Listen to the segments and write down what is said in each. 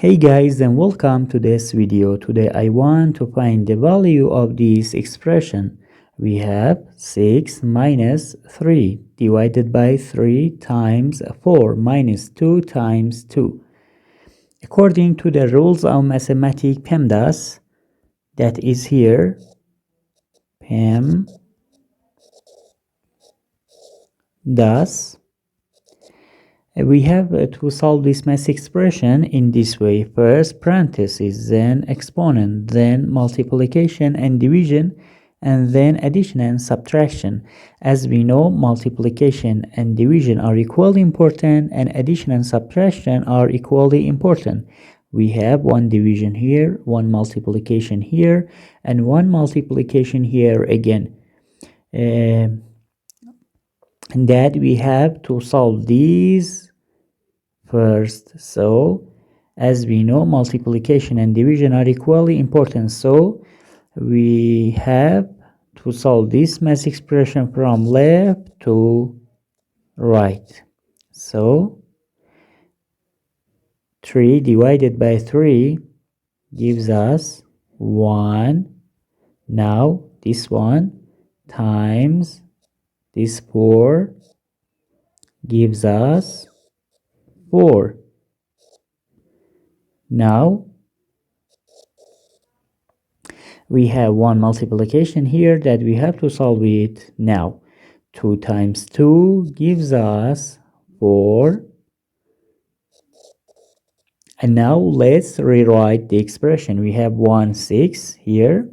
Hey guys, and welcome to this video. Today I want to find the value of this expression. We have 6 minus 3 divided by 3 times 4 minus 2 times 2. According to the rules of mathematics PEMDAS, that is here, PEMDAS, we have to solve this math expression in this way. First parentheses, then exponent, then multiplication and division, and then addition and subtraction. As we know, multiplication and division are equally important, and addition and subtraction are equally important. We have one division here, one multiplication here, and one multiplication here again. And that we have to solve these first. So as we know, multiplication and division are equally important, so we have to solve this math expression from left to right. So 3 divided by 3 gives us 1. Now this one times this 4 gives us 4. Now we have one multiplication here that we have to solve it now. 2 times 2 gives us 4. And now let's rewrite the expression. We have 1 6 here.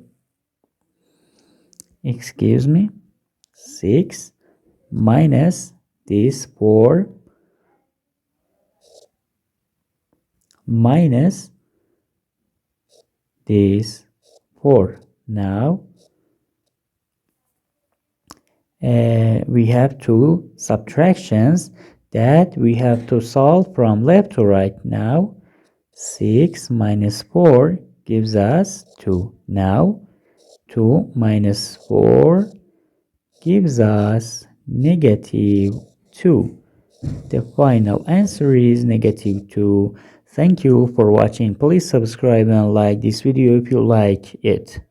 Excuse me. 6 minus this 4 minus this 4. Now we have two subtractions that we have to solve from left to right. Now 6 minus 4 gives us 2. Now 2 minus 4 gives us negative 2. The final answer is negative 2. Thank you for watching. Please subscribe and like this video if you like it.